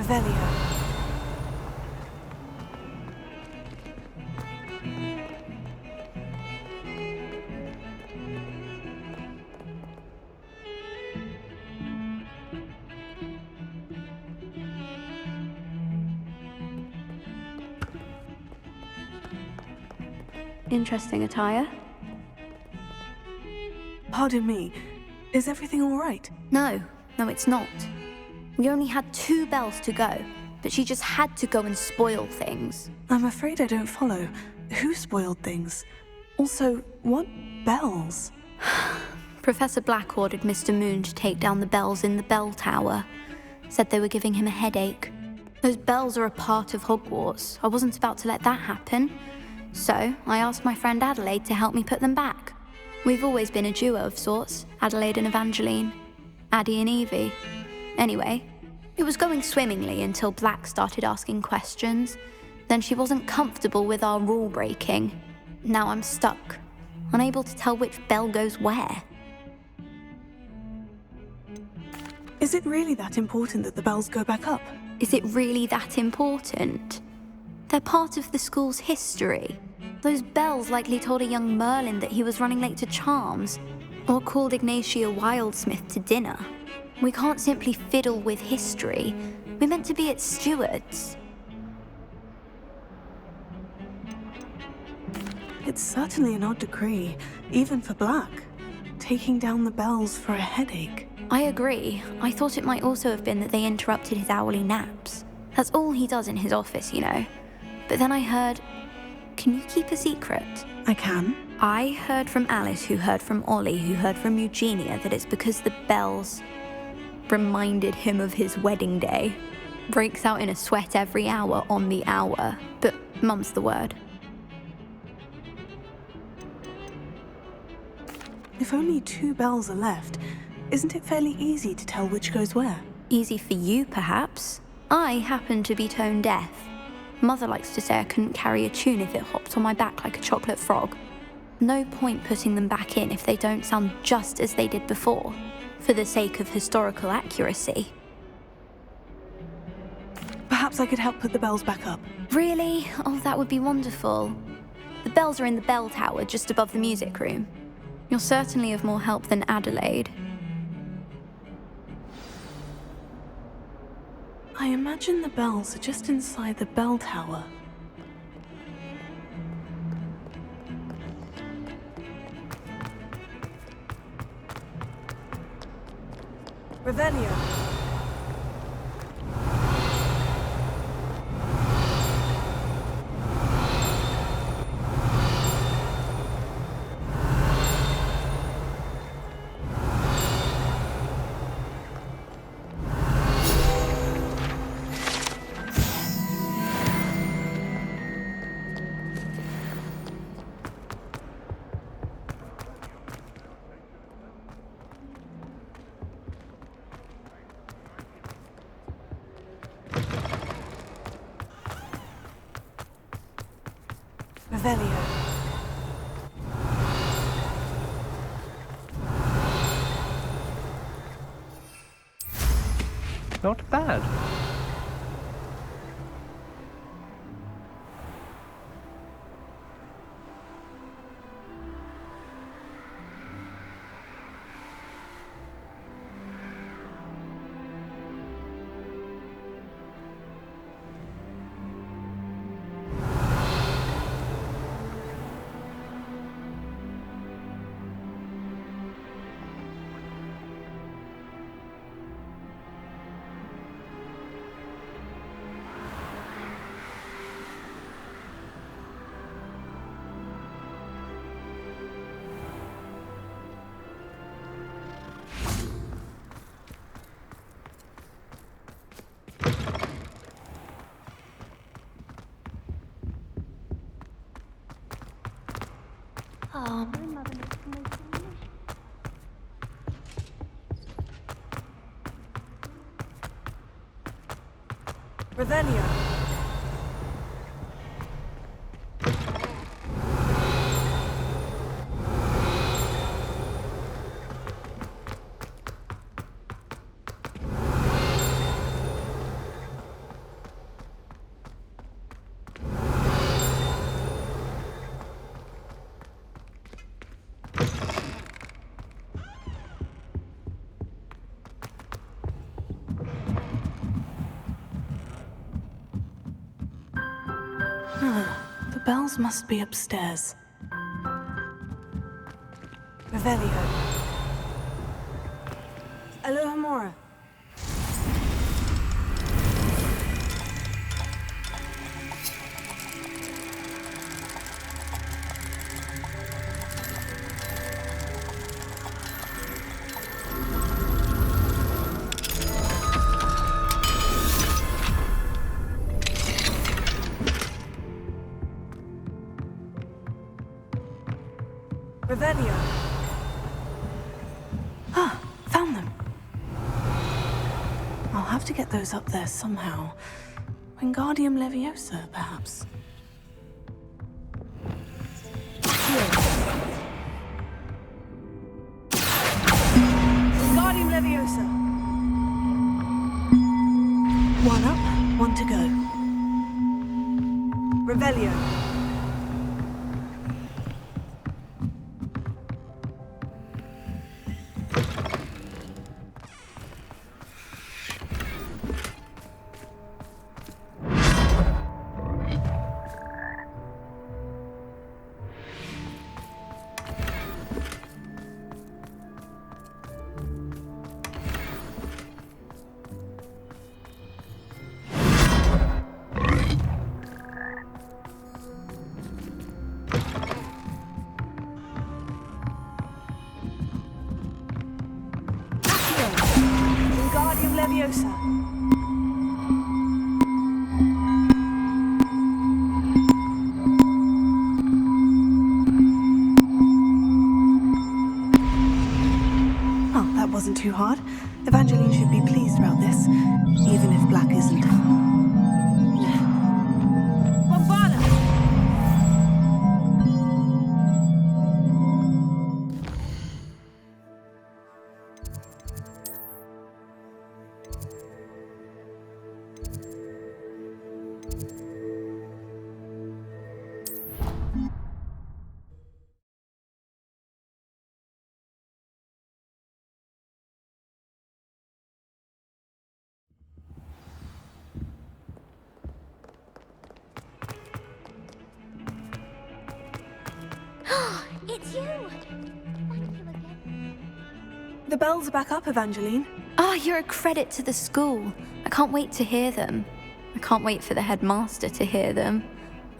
Revelio. Interesting attire. Pardon me, is everything all right? No, it's not. We only had 2 bells to go, but she just had to go and spoil things. I'm afraid I don't follow. Who spoiled things? Also, what bells? Professor Black ordered Mr. Moon to take down the bells in the bell tower. Said they were giving him a headache. Those bells are a part of Hogwarts. I wasn't about to let that happen. So, I asked my friend Adelaide to help me put them back. We've always been a duo of sorts, Adelaide and Evangeline. Addie and Evie. Anyway, it was going swimmingly until Black started asking questions. Then she wasn't comfortable with our rule breaking. Now I'm stuck, unable to tell which bell goes where. Is it really that important that the bells go back up? Is it really that important? They're part of the school's history. Those bells likely told a young Merlin that he was running late to Charms, or called Ignatia Wildsmith to dinner. We can't simply fiddle with history. We're meant to be its stewards. It's certainly an odd decree, even for Black. Taking down the bells for a headache. I agree. I thought it might also have been that they interrupted his hourly naps. That's all he does in his office, you know. But then I heard... Can you keep a secret? I can. I heard from Alice, who heard from Ollie, who heard from Eugenia, that it's because the bells reminded him of his wedding day. Breaks out in a sweat every hour on the hour. But mum's the word. If only 2 bells are left, isn't it fairly easy to tell which goes where? Easy for you, perhaps. I happen to be tone deaf. Mother likes to say I couldn't carry a tune if it hopped on my back like a chocolate frog. No point putting them back in if they don't sound just as they did before, for the sake of historical accuracy. Perhaps I could help put the bells back up. Really? Oh, that would be wonderful. The bells are in the bell tower just above the music room. You're certainly of more help than Adelaide. I imagine the bells are just inside the bell tower. Revelio. Revelio. Not bad. Oh, my mother makes the most delicious. Revelio. bells must be upstairs. Revelio. Alohomora. Revelio. Ah, found them. I'll have to get those up there somehow. Wingardium Leviosa, perhaps. Wingardium Leviosa. One up, one to go. Revelio. Wingardium Leviosa. Oh, that wasn't too hard. Evangeline should be pleased about this, even if Black isn't. Bombarda! It's you! Thank you again. The bells are back up, Evangeline. Oh, you're a credit to the school. I can't wait to hear them. I can't wait for the headmaster to hear them.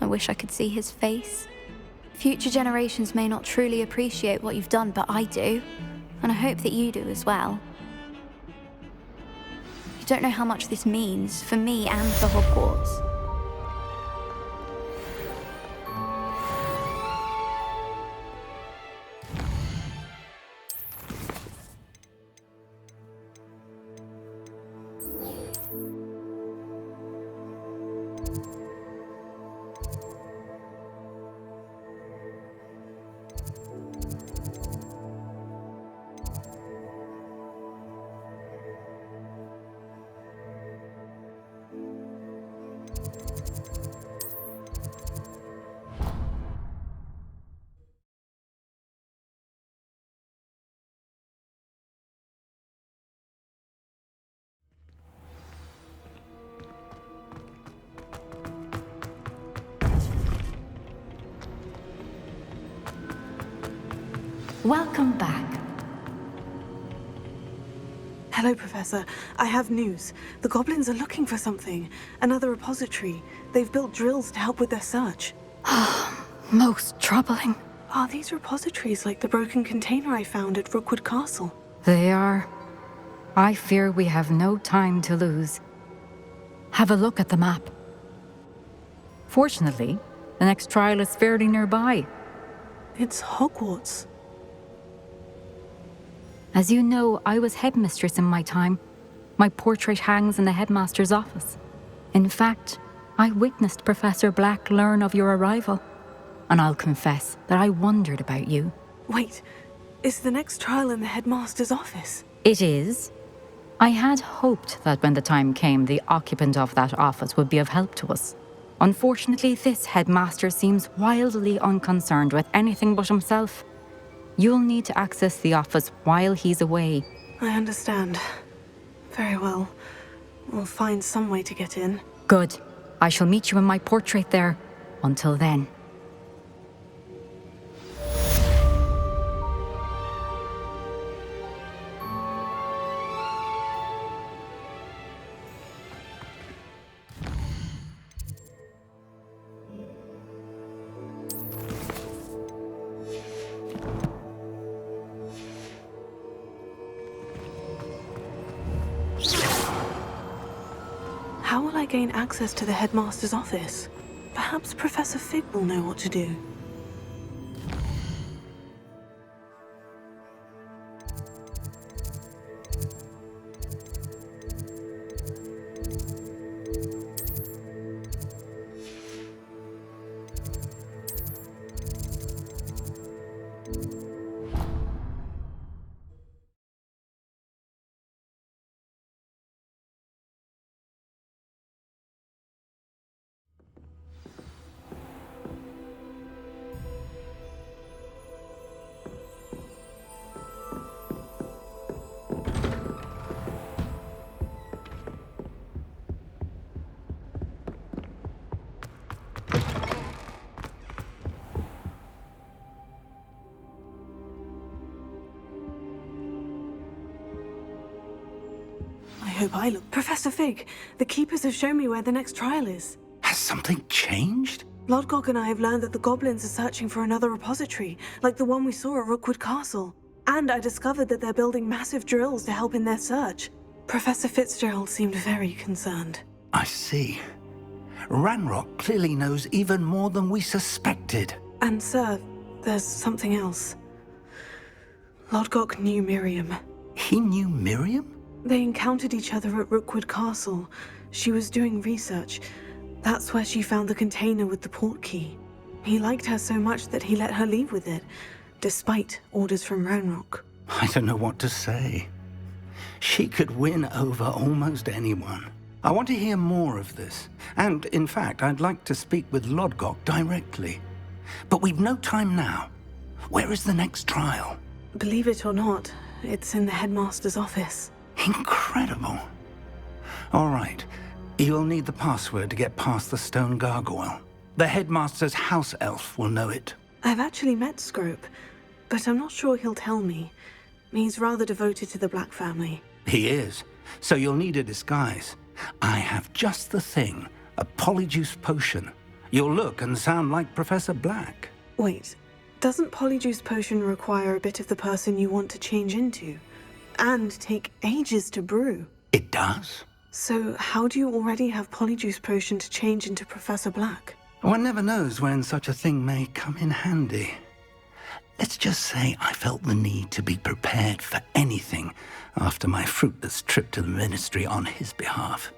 I wish I could see his face. Future generations may not truly appreciate what you've done, but I do. And I hope that you do as well. You don't know how much this means for me and for Hogwarts. Welcome back. Hello, Professor. I have news. The goblins are looking for something. Another repository. They've built drills to help with their search. Most troubling. Are these repositories like the broken container I found at Rookwood Castle? They are. I fear we have no time to lose. Have a look at the map. Fortunately, the next trial is fairly nearby. It's Hogwarts. As you know, I was headmistress in my time. My portrait hangs in the headmaster's office. In fact, I witnessed Professor Black learn of your arrival. And I'll confess that I wondered about you. Wait, is the next trial in the headmaster's office? It is. I had hoped that when the time came, the occupant of that office would be of help to us. Unfortunately, this headmaster seems wildly unconcerned with anything but himself. You'll need to access the office while he's away. I understand. Very well. We'll find some way to get in. Good. I shall meet you in my portrait there. Until then. How will I gain access to the headmaster's office? Perhaps Professor Fig will know what to do. I hope I look. Professor Fig, the Keepers have shown me where the next trial is. Has something changed? Lodgok and I have learned that the goblins are searching for another repository, like the one we saw at Rookwood Castle. And I discovered that they're building massive drills to help in their search. Professor Fitzgerald seemed very concerned. I see. Ranrock clearly knows even more than we suspected. And sir, there's something else. Lodgok knew Miriam. He knew Miriam? They encountered each other at Rookwood Castle. She was doing research. That's where she found the container with the port key. He liked her so much that he let her leave with it, despite orders from Ranrock. I don't know what to say. She could win over almost anyone. I want to hear more of this. And, in fact, I'd like to speak with Lodgok directly. But we've no time now. Where is the next trial? Believe it or not, it's in the headmaster's office. Incredible. All right. You'll need the password to get past the stone gargoyle. The headmaster's house elf will know it. I've actually met Scrope, but I'm not sure he'll tell me. He's rather devoted to the Black family. He is. So you'll need a disguise. I have just the thing. A polyjuice potion. You'll look and sound like Professor Black. Wait, doesn't Polyjuice Potion require a bit of the person you want to change into? And take ages to brew? It does. So how do you already have Polyjuice Potion to change into Professor Black? One never knows when such a thing may come in handy. Let's just say I felt the need to be prepared for anything after my fruitless trip to the Ministry on his behalf.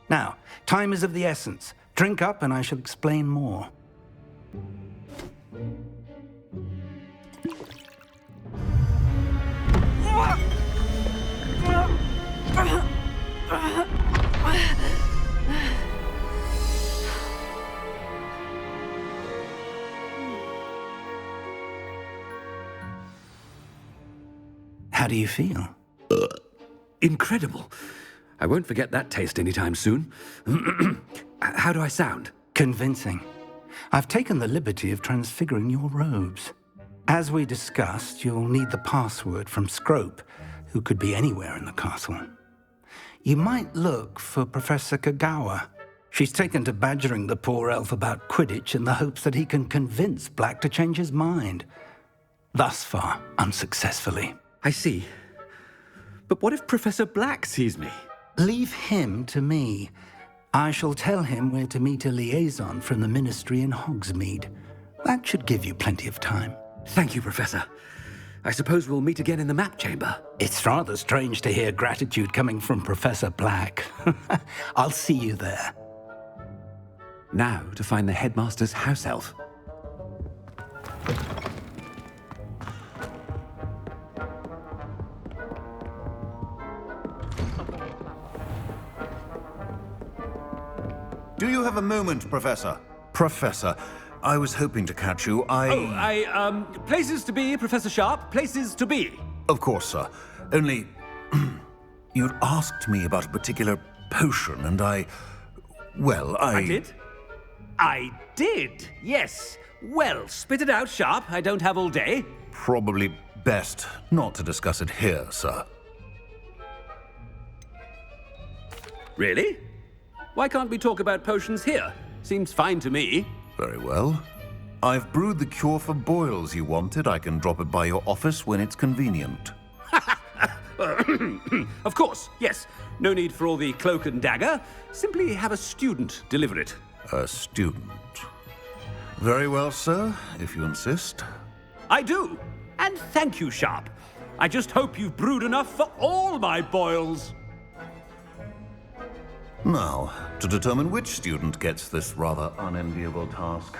Now, time is of the essence. Drink up and I shall explain more. How do you feel? Incredible. I won't forget that taste anytime soon. How do I sound? Convincing. I've taken the liberty of transfiguring your robes. As we discussed, you'll need the password from Scrope, who could be anywhere in the castle. You might look for Professor Kagawa. She's taken to badgering the poor elf about Quidditch in the hopes that he can convince Black to change his mind. Thus far, unsuccessfully. I see. But what if Professor Black sees me? Leave him to me. I shall tell him where to meet a liaison from the Ministry in Hogsmeade. That should give you plenty of time. Thank you, Professor. I suppose we'll meet again in the map chamber. It's rather strange to hear gratitude coming from Professor Black. I'll see you there. Now to find the headmaster's house elf. Do you have a moment, Professor? Professor, I was hoping to catch you. Places to be, Professor Sharp. Places to be. Of course, sir. Only... you'd asked me about a particular potion, and I I did? I did, yes. Well, spit it out, Sharp. I don't have all day. Probably best not to discuss it here, sir. Really? Why can't we talk about potions here? Seems fine to me. Very well. I've brewed the cure for boils you wanted. I can drop it by your office when it's convenient. Of course, yes. No need for all the cloak and dagger. Simply have a student deliver it. A student. Very well, sir, if you insist. I do. And thank you, Sharp. I just hope you've brewed enough for all my boils. Now, to determine which student gets this rather unenviable task.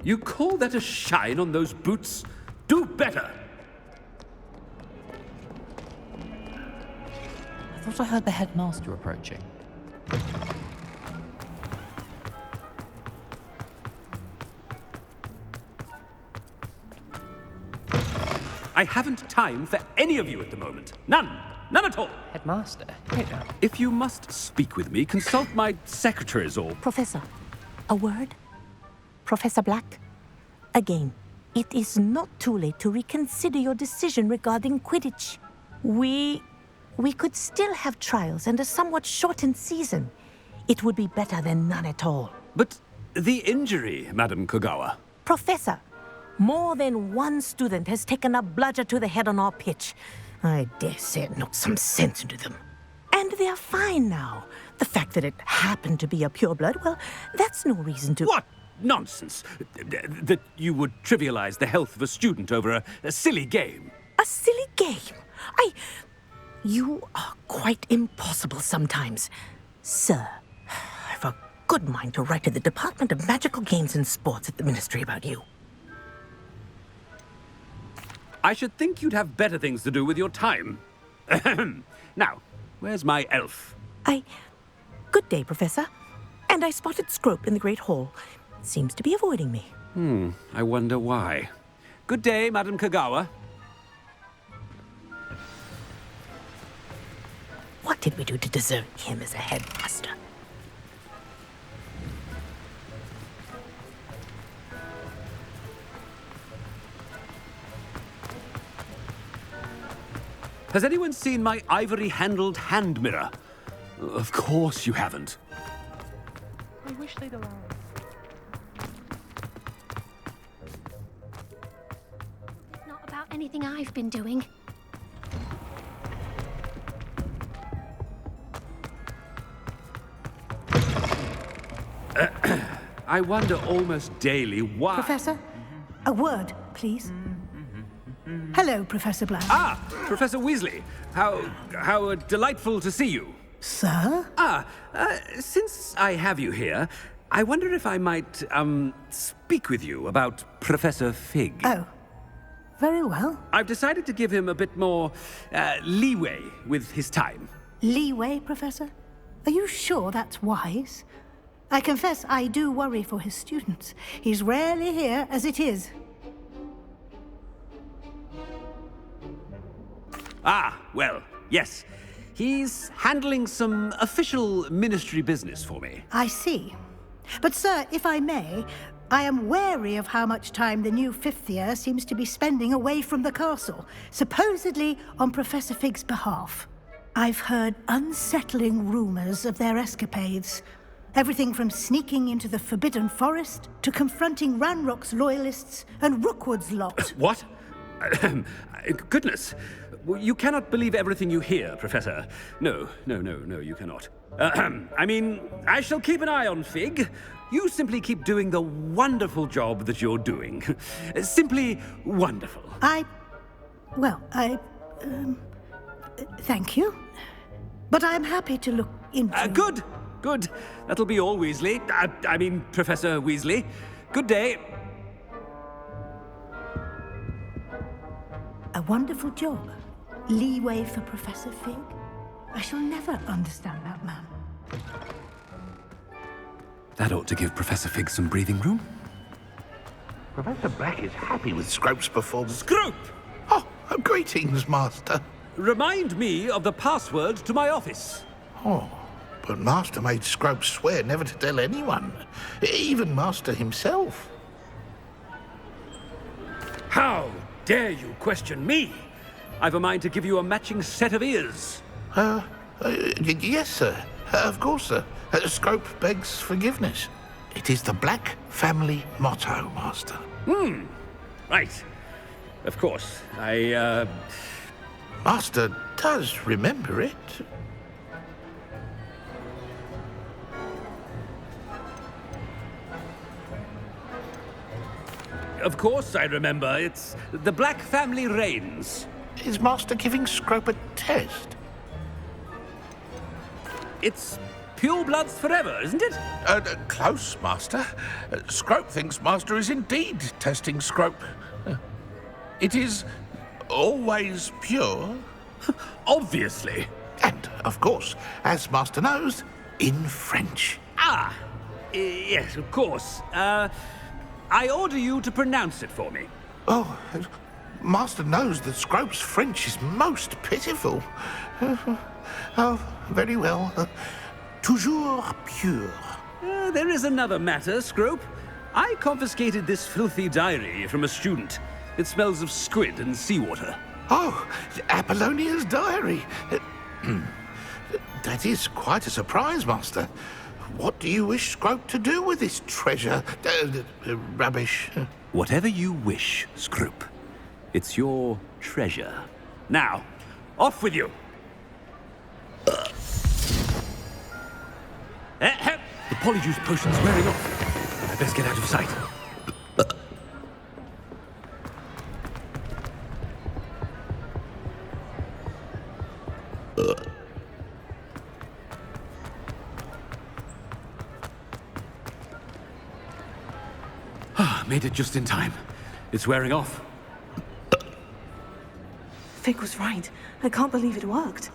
You call that a shine on those boots? Do better! I thought I heard the headmaster approaching. I haven't time for any of you at the moment. None. None at all. Headmaster? Wait now. If you must speak with me, consult my secretaries or... Professor, a word? Professor Black? Again, it is not too late to reconsider your decision regarding Quidditch. We could still have trials and a somewhat shortened season. It would be better than none at all. But the injury, Madam Kogawa. Professor, more than one student has taken a bludger to the head on our pitch. I dare say it knocked some sense into them. And they're fine now. The fact that it happened to be a pureblood, well, that's no reason to... What nonsense! That you would trivialize the health of a student over a silly game. A silly game? You are quite impossible sometimes. Sir, I've a good mind to write to the Department of Magical Games and Sports at the Ministry about you. I should think you'd have better things to do with your time. Now, where's my elf? Good day, Professor. And I spotted Scrope in the Great Hall. Seems to be avoiding me. I wonder why. Good day, Madam Kogawa. What did we do to deserve him as a headmaster? Has anyone seen my ivory-handled hand mirror? Of course you haven't. I wish they'd allow us. Not about anything I've been doing. I wonder almost daily why... Professor, a word, please. Hello, Professor Black. Ah, Professor Weasley. How delightful to see you. Sir? Since I have you here, I wonder if I might, speak with you about Professor Fig. Oh, very well. I've decided to give him a bit more, leeway with his time. Leeway, Professor? Are you sure that's wise? I confess I do worry for his students. He's rarely here as it is. Ah, well, yes. He's handling some official ministry business for me. I see. But, sir, if I may, I am wary of how much time the new fifth year seems to be spending away from the castle, supposedly on Professor Fig's behalf. I've heard unsettling rumors of their escapades. Everything from sneaking into the Forbidden Forest to confronting Ranrock's loyalists and Rookwood's lot. What? Goodness. You cannot believe everything you hear, Professor. No, you cannot. I mean, I shall keep an eye on Fig. You simply keep doing the wonderful job that you're doing. Simply wonderful. Thank you. But I'm happy to look into... Good. That'll be all, Weasley. I mean, Professor Weasley. Good day. A wonderful job. Leeway for Professor Fig. I shall never understand that man. That ought to give Professor Fig some breathing room. Professor Black is happy with Scrope's performance. Scrope! Oh, greetings, Master. Remind me of the password to my office. Oh, but Master made Scrope swear never to tell anyone, even Master himself. How dare you question me? I've a mind to give you a matching set of ears. Yes, sir. Of course, sir. Scrope begs forgiveness. It is the Black family motto, Master. Right. Of course. Master does remember it. Of course I remember. It's the Black family reigns. Is Master giving Scrope a test? It's pure bloods forever, isn't it? Close, Master. Scrope thinks Master is indeed testing Scrope. It is always pure. Obviously. And, of course, as Master knows, in French. Yes, of course. I order you to pronounce it for me. Oh, Master knows that Scrope's French is most pitiful. Oh, very well. Toujours pure. There is another matter, Scrope. I confiscated this filthy diary from a student. It smells of squid and seawater. Oh, Apollonia's diary. That is quite a surprise, Master. What do you wish Scrope to do with this treasure? Rubbish. Whatever you wish, Scrope. It's your treasure. Now, off with you. The Polyjuice potion's wearing off. I best get out of sight. Made it just in time. It's wearing off. Fig was right. I can't believe it worked.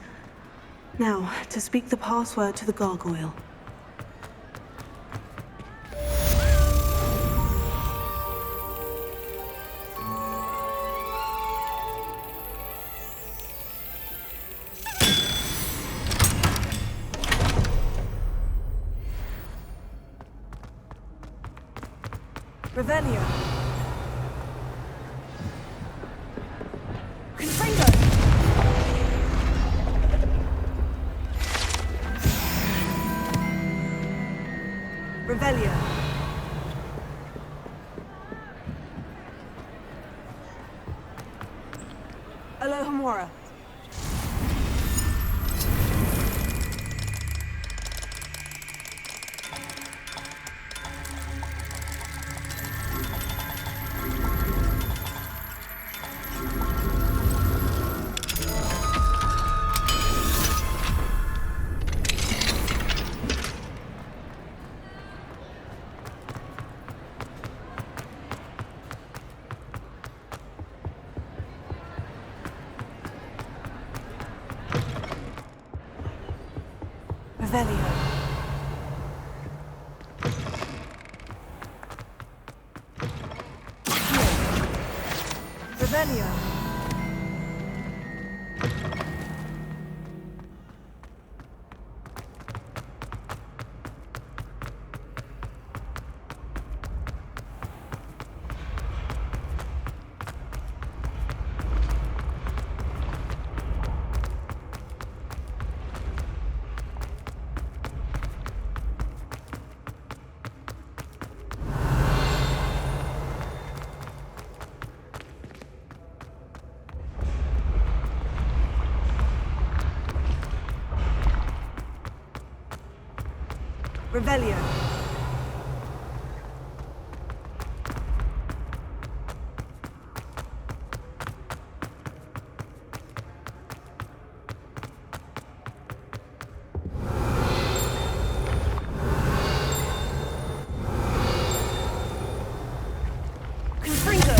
Now, to speak the password to the gargoyle. Revelio. Confringo. Revelio. Alohomora. Revelio. Revelio. Revelio. Confringo.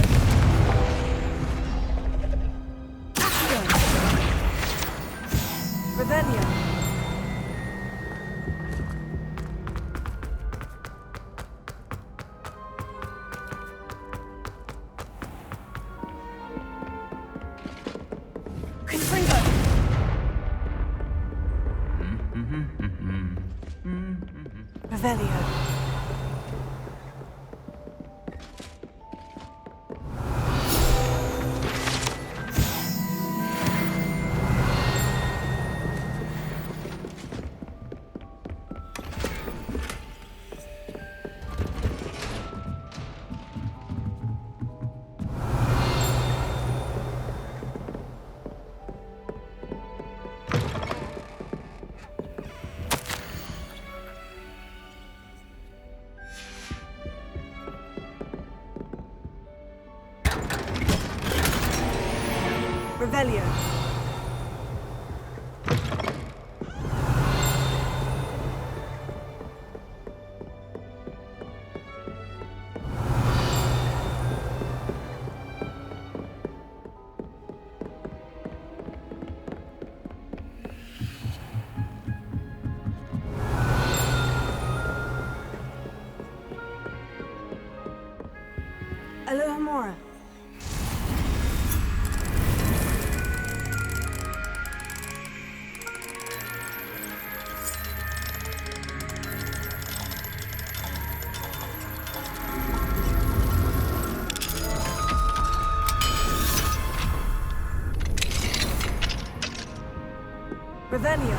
Accio. Revelio. Confringo. Revelio. Revelio. Alohomora. Revelio.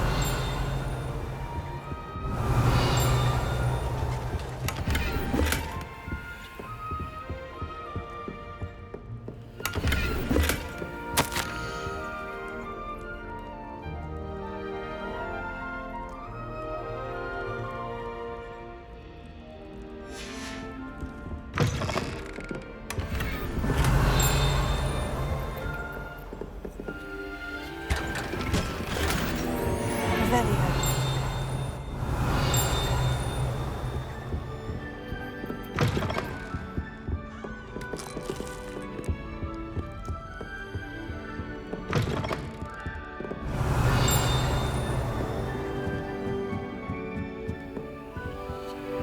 Revelio.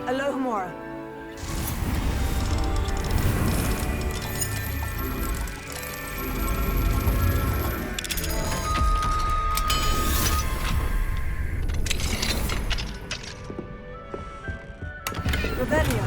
Alohomora. Revelio.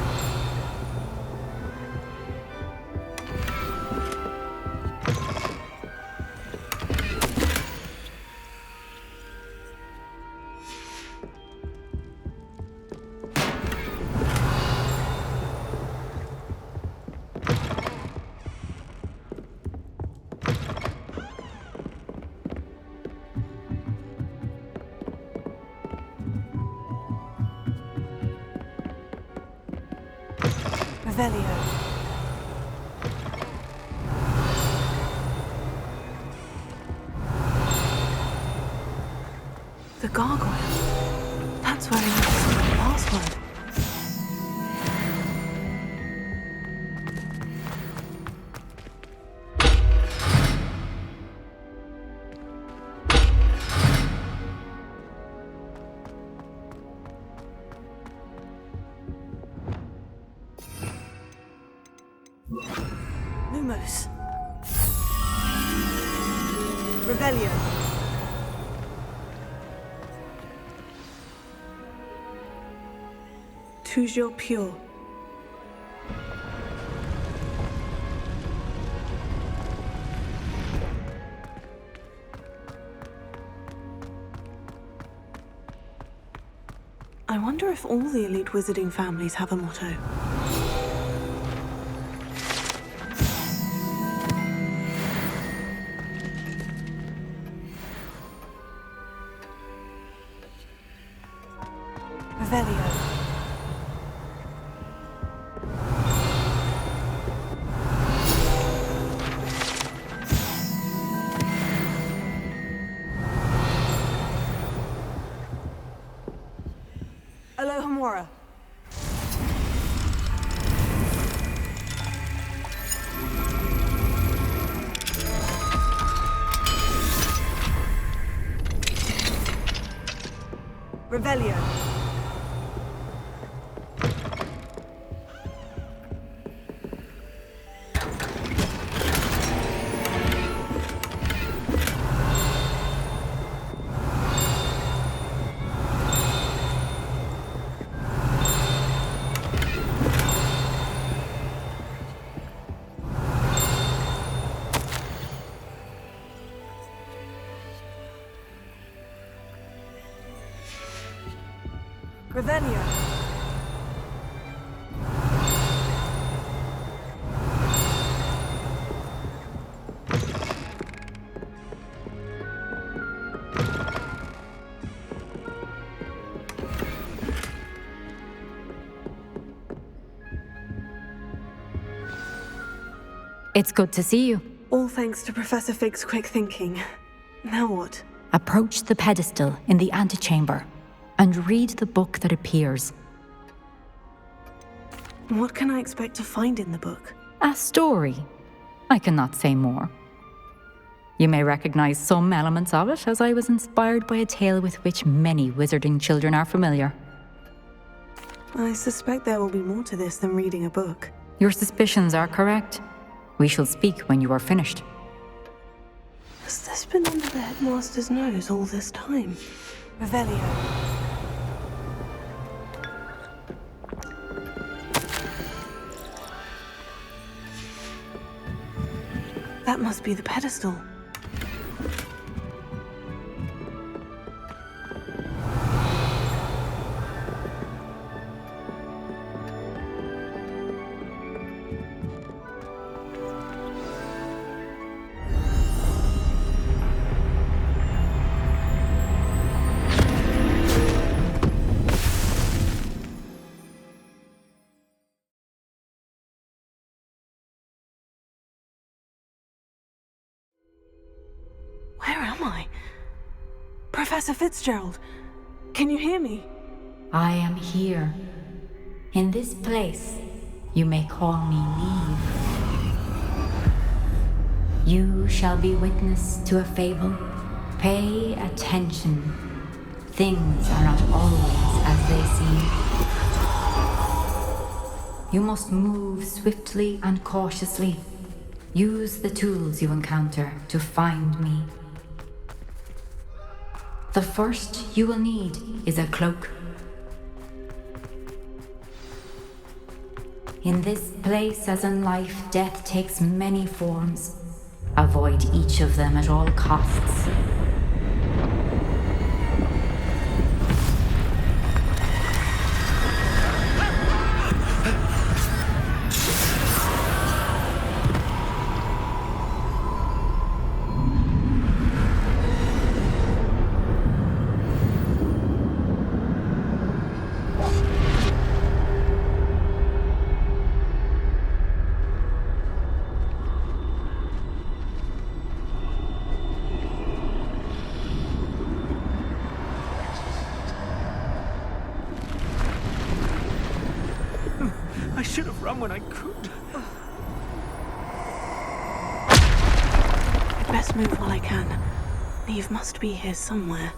Revelio. The gargoyle. That's where I need to see the password. Lumos. Revelio. Toujours pure. I wonder if all the elite wizarding families have a motto. Revelio. Gamora. Revelio. Revelio. It's good to see you. All thanks to Professor Fig's quick thinking. Now what? Approach the pedestal in the antechamber and read the book that appears. What can I expect to find in the book? A story. I cannot say more. You may recognize some elements of it, as I was inspired by a tale with which many wizarding children are familiar. I suspect there will be more to this than reading a book. Your suspicions are correct. We shall speak when you are finished. Has this been under the headmaster's nose all this time? Revelio. That must be the pedestal. Where am I? Professor Fitzgerald, can you hear me? I am here. In this place, you may call me Neve. You shall be witness to a fable. Pay attention. Things are not always as they seem. You must move swiftly and cautiously. Use the tools you encounter to find me. The first you will need is a cloak. In this place, as in life, death takes many forms. Avoid each of them at all costs. I should have run when I could. I'd best move while I can. Neve must be here somewhere.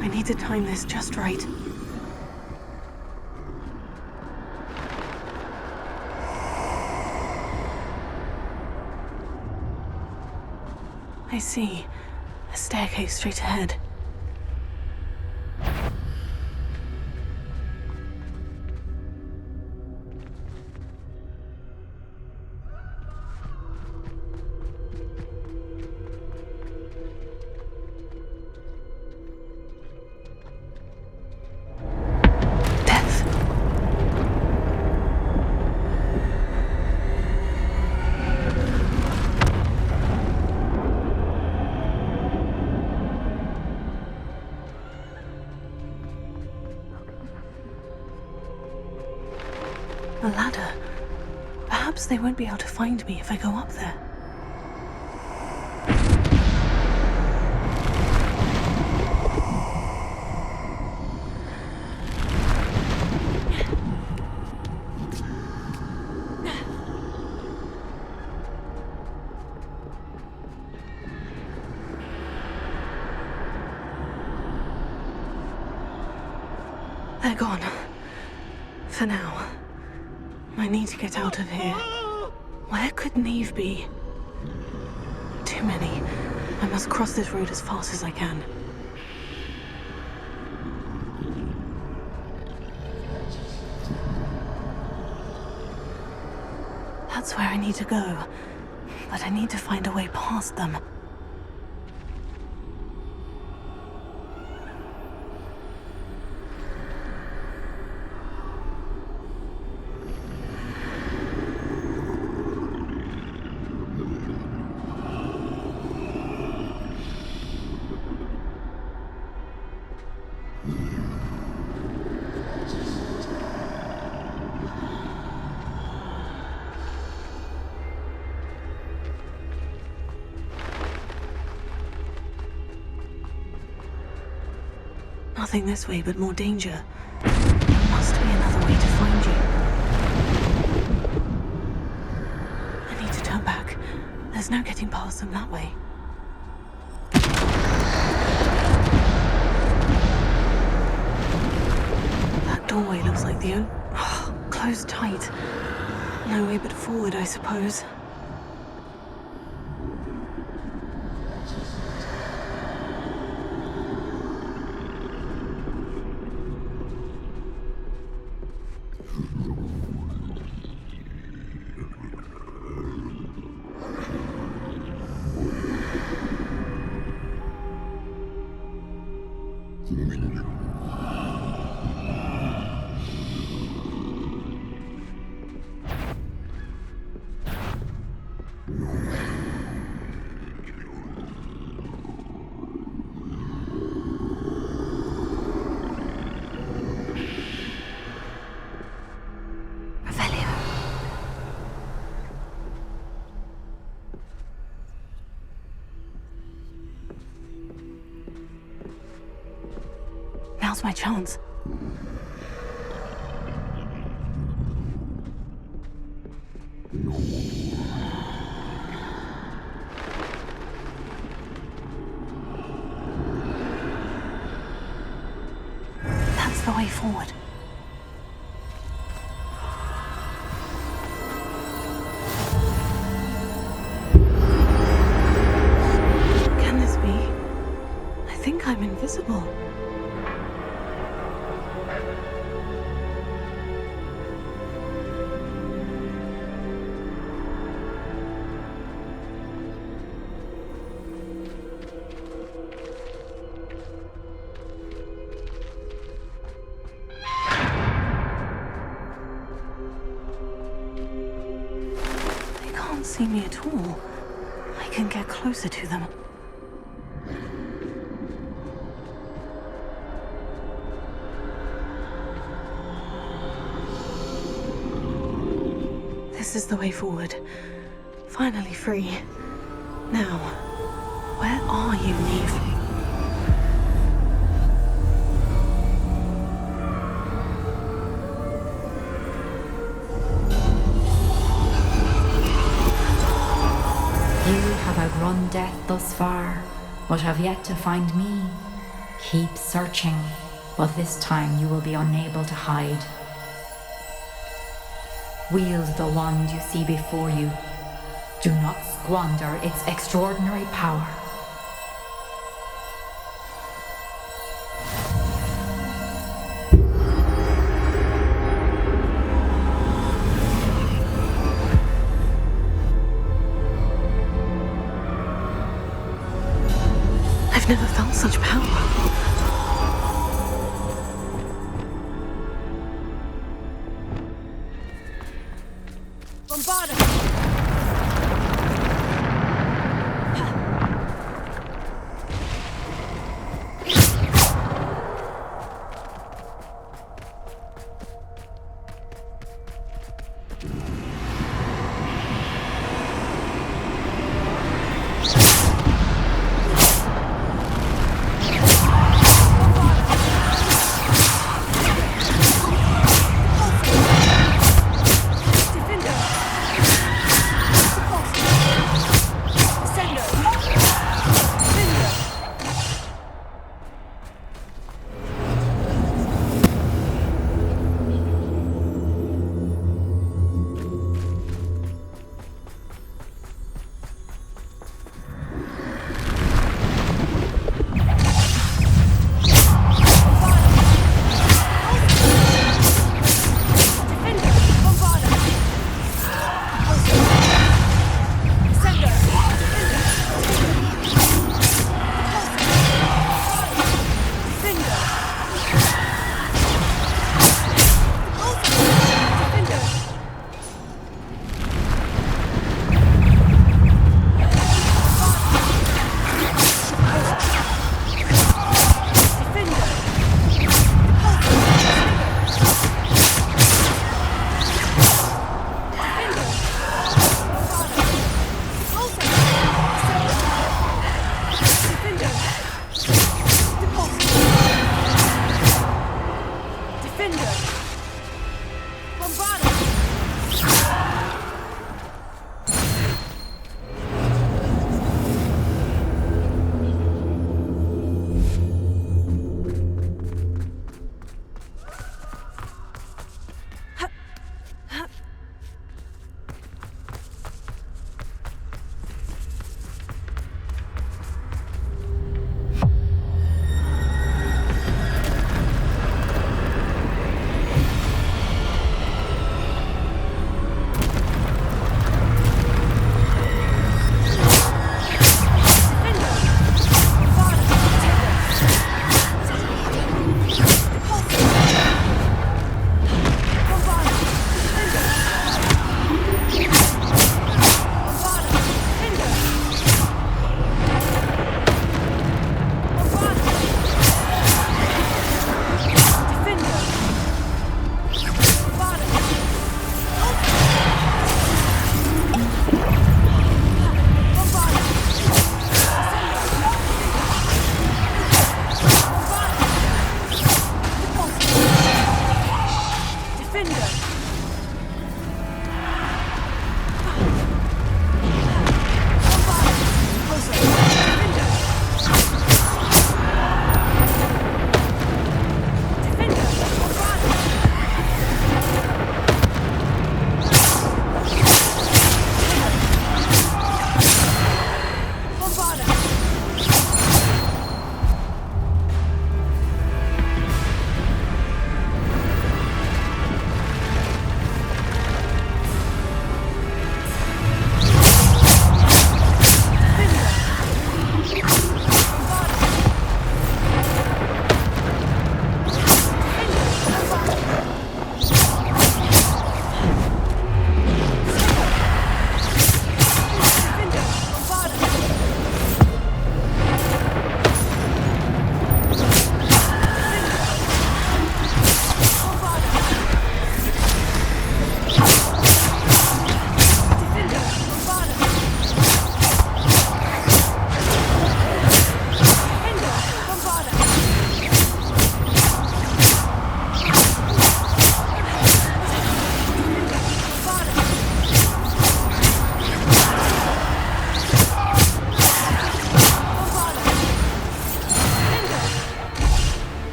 I need to time this just right. I see. A staircase straight ahead. A ladder. Perhaps they won't be able to find me if I go up there. They're gone. For now. I need to get out of here. Where could Neve be? Too many. I must cross this road as fast as I can. That's where I need to go. But I need to find a way past them. Nothing this way, but more danger. There must be another way to find you. I need to turn back. There's no getting past them that way. That doorway looks like the only... closed tight. No way but forward, I suppose. Now's my chance. That's the way forward. Can this be? I think I'm invisible. See me at all. I can get closer to them. This is the way forward. Finally free. Now, where are you, Neve? Outrun death thus far, but have yet to find me. Keep searching, but this time you will be unable to hide. Wield the wand you see before you. Do not squander its extraordinary power. I've never felt such power.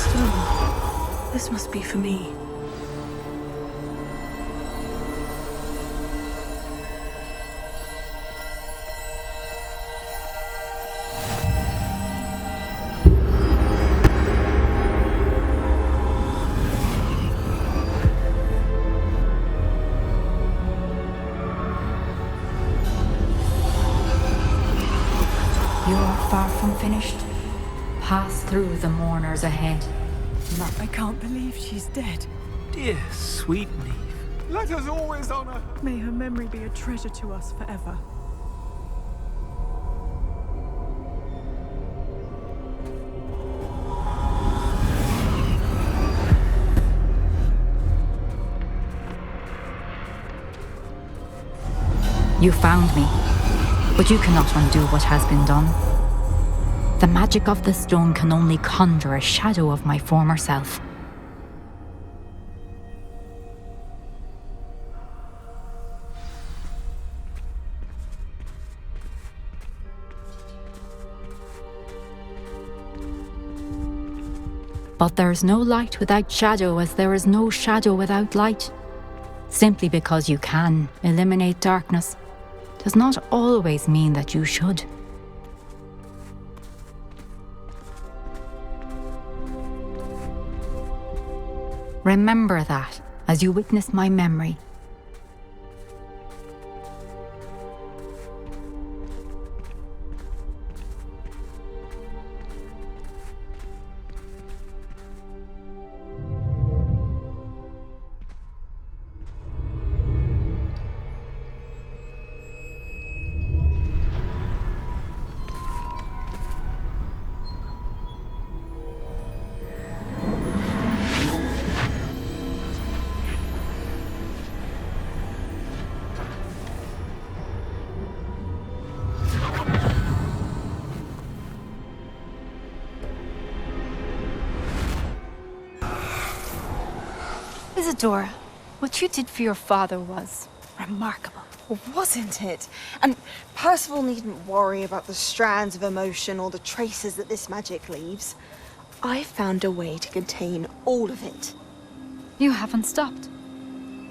stone. This must be for me. You are far from finished. Pass through the mourners ahead. I can't believe she's dead. Dear sweet Neve. Let us always honor. May her memory be a treasure to us forever. You found me, but you cannot undo what has been done. The magic of the stone can only conjure a shadow of my former self. But there is no light without shadow, as there is no shadow without light. Simply because you can eliminate darkness does not always mean that you should. Remember that as you witness my memory. Isadora, what you did for your father was remarkable. Well, wasn't it? And Percival needn't worry about the strands of emotion or the traces that this magic leaves. I found a way to contain all of it. You haven't stopped.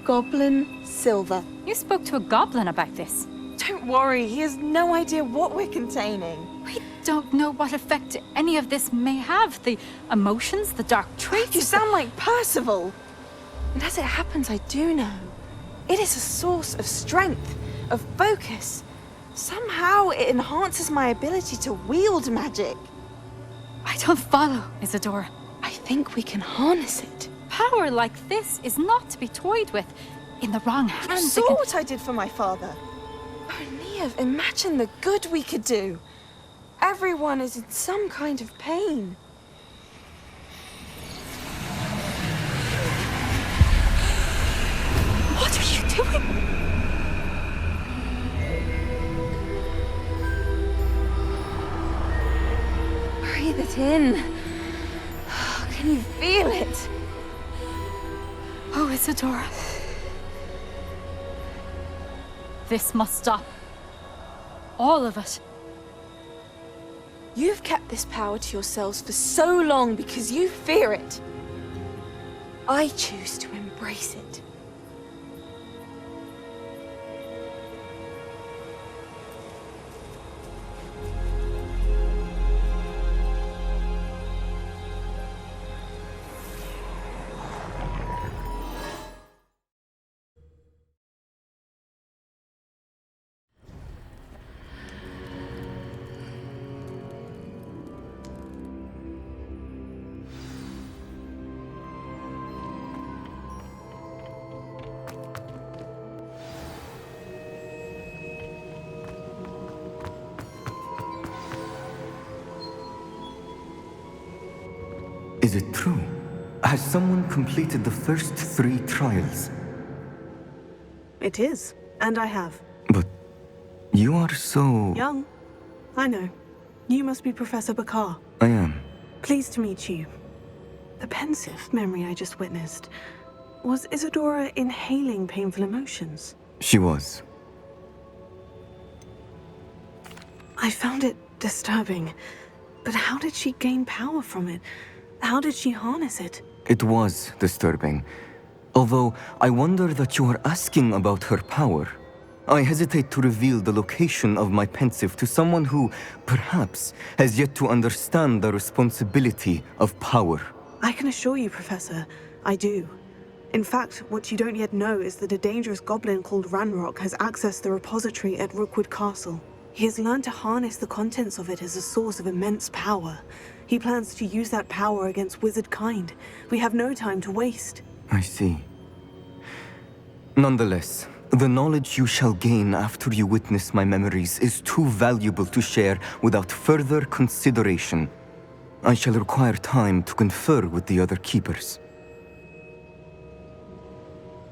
Goblin Silver. You spoke to a goblin about this. Don't worry, he has no idea what we're containing. We don't know what effect any of this may have. The emotions, the dark traits. You sound like Percival. And as it happens, I do know. It is a source of strength, of focus. Somehow it enhances my ability to wield magic. I don't follow, Isadora. I think we can harness it. Power like this is not to be toyed with. In the wrong hands, You saw what I did for my father. Oh, Neve, imagine the good we could do. Everyone is in some kind of pain. What are you doing? Breathe it in. Can you feel it? Oh, Isadora. This must stop. All of it. You've kept this power to yourselves for so long because you fear it. I choose to embrace it. Is it true? Has someone completed the first 3 trials? It is, and I have. But you are so... Young. I know. You must be Professor Bakar. I am. Pleased to meet you. The pensive memory I just witnessed. Was Isadora inhaling painful emotions? She was. I found it disturbing. But how did she gain power from it? How did she harness it? It was disturbing. Although I wonder that you are asking about her power. I hesitate to reveal the location of my pensive to someone who, perhaps, has yet to understand the responsibility of power. I can assure you, Professor, I do. In fact, what you don't yet know is that a dangerous goblin called Ranrock has accessed the repository at Rookwood Castle. He has learned to harness the contents of it as a source of immense power. He plans to use that power against wizard kind. We have no time to waste. I see. Nonetheless, the knowledge you shall gain after you witness my memories is too valuable to share without further consideration. I shall require time to confer with the other keepers.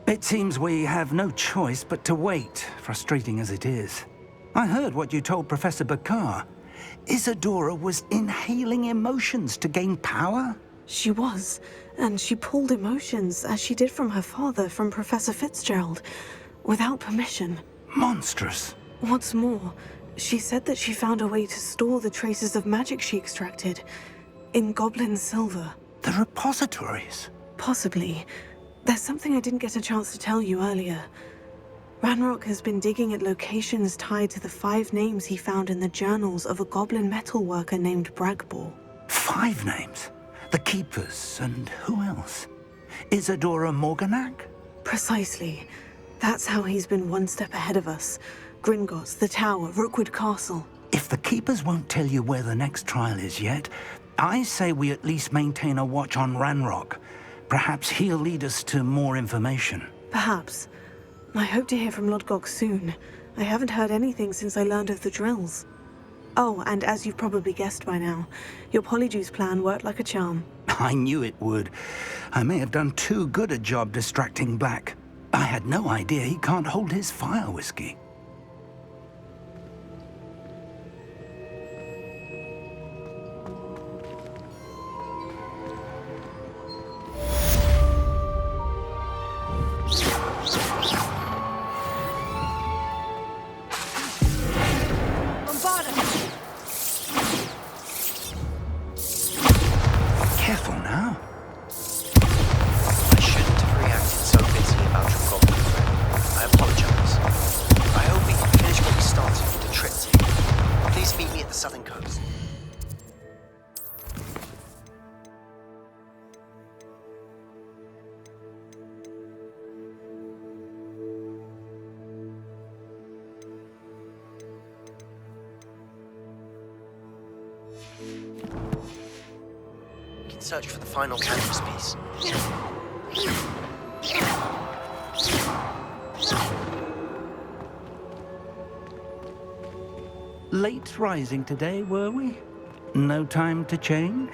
It seems we have no choice but to wait, frustrating as it is. I heard what you told Professor Bakar. Isadora was inhaling emotions to gain power? She was, and she pulled emotions, as she did from her father, from Professor Fitzgerald, without permission. Monstrous. What's more, she said that she found a way to store the traces of magic she extracted in goblin silver. The repositories? Possibly. There's something I didn't get a chance to tell you earlier. Ranrock has been digging at locations tied to the 5 names he found in the journals of a goblin metalworker named Bragbor. 5 names? The Keepers, and who else? Isadora Morganac? Precisely. That's how he's been one step ahead of us. Gringotts, the Tower, Rookwood Castle. If the Keepers won't tell you where the next trial is yet, I say we at least maintain a watch on Ranrock. Perhaps he'll lead us to more information. Perhaps. I hope to hear from Lodgok soon. I haven't heard anything since I learned of the drills. Oh, and as you've probably guessed by now, your Polyjuice plan worked like a charm. I knew it would. I may have done too good a job distracting Black. I had no idea he can't hold his fire whiskey. Careful now. I shouldn't have reacted so bitterly about your goblin friend. I apologize. I hope we can finish what we started with the triptych. Please meet me at the southern coast. We can search for the final canvas piece. Late rising today, were we? No time to change?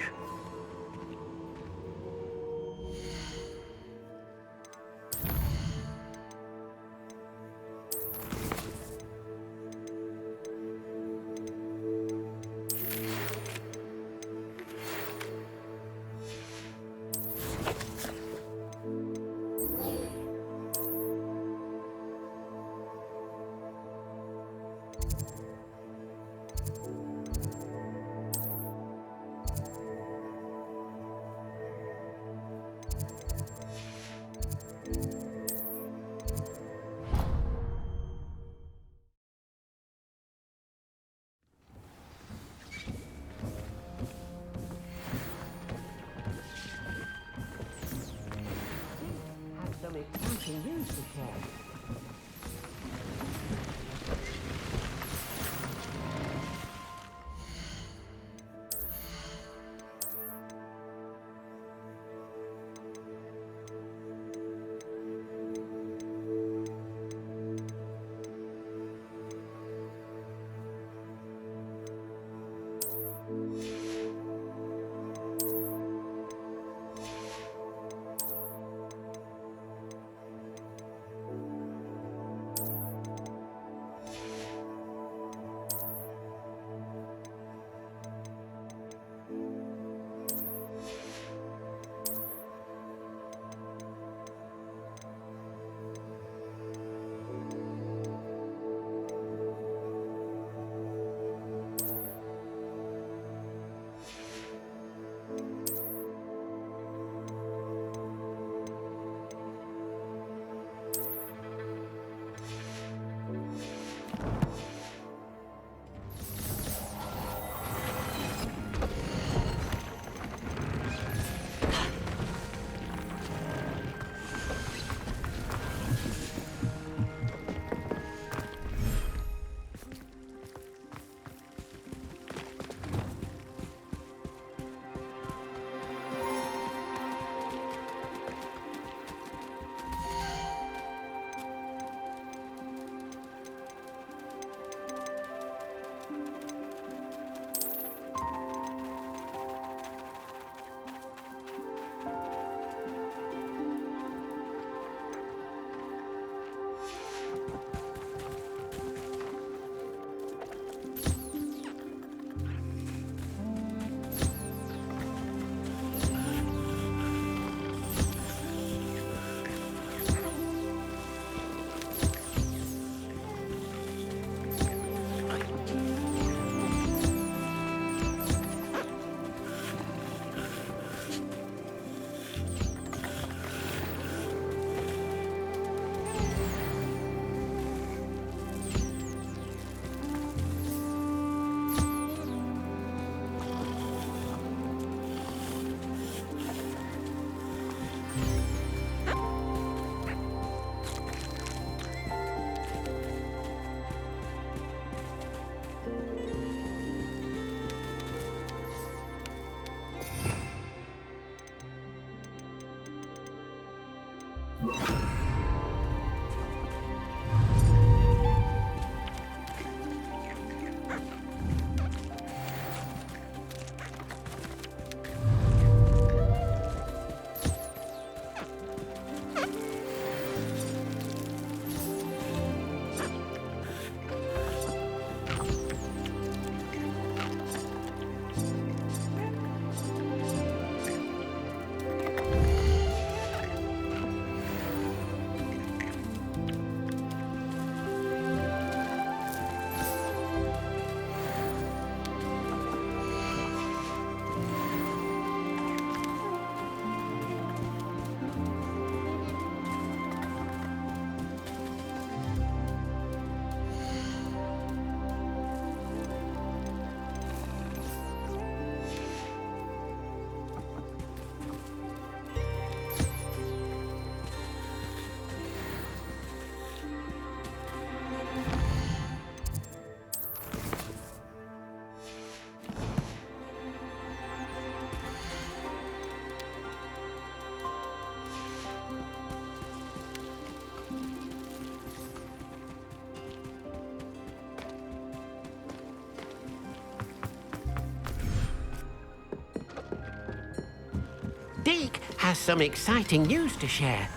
Deek has some exciting news to share.